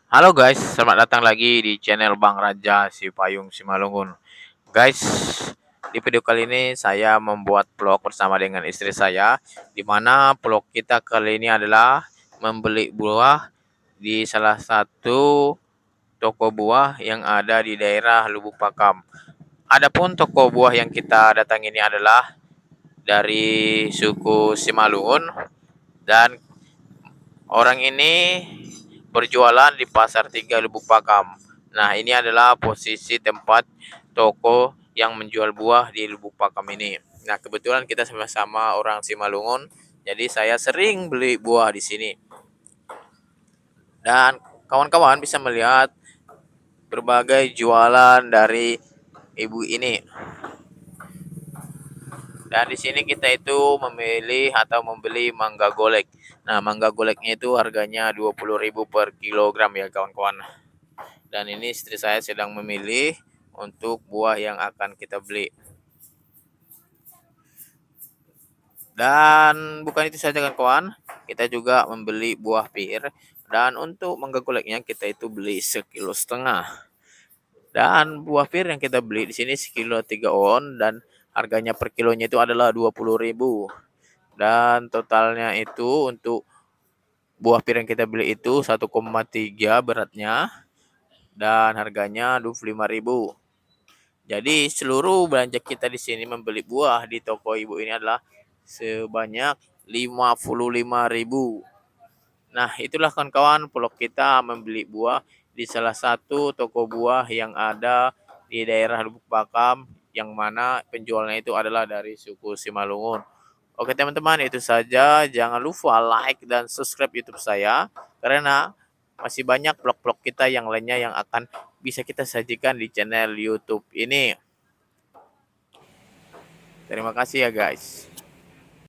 Halo guys, selamat datang lagi di channel Bang Raja Si Payung Simalungun. Guys, di video kali ini saya membuat vlog bersama dengan istri saya, di mana vlog kita kali ini adalah membeli buah di salah satu toko buah yang ada di daerah Lubuk Pakam. Adapun toko buah yang kita datang ini adalah dari suku Simalungun dan orang ini berjualan di Pasar Tiga Lubuk Pakam. Nah, ini adalah posisi tempat toko yang menjual buah di Lubuk Pakam ini. Nah, kebetulan kita sama-sama orang Simalungun, jadi saya sering beli buah di sini. Dan kawan-kawan bisa melihat berbagai jualan dari ibu ini. Dan di sini kita itu memilih atau membeli mangga golek. Nah, mangga goleknya itu harganya 20.000 per kilogram ya kawan-kawan. Dan ini istri saya sedang memilih untuk buah yang akan kita beli. Dan bukan itu saja kawan, kita juga membeli buah pir. Dan untuk mangga goleknya kita itu beli 1,5 kg. Dan buah pir yang kita beli di sini sekilo 3 on dan harganya per kilonya itu adalah 20.000. Dan totalnya itu untuk buah pir yang kita beli itu 1,3 beratnya dan harganya 25.000. Jadi seluruh belanja kita di sini membeli buah di toko ibu ini adalah sebanyak 55.000. Nah, itulah kawan-kawan vlog kita membeli buah di salah satu toko buah yang ada di daerah Lubuk Pakam yang mana penjualnya itu adalah dari suku Simalungun. Oke teman-teman, itu saja. Jangan lupa like dan subscribe YouTube saya karena masih banyak vlog-vlog kita yang lainnya yang akan bisa kita sajikan di channel YouTube ini. Terima kasih ya guys.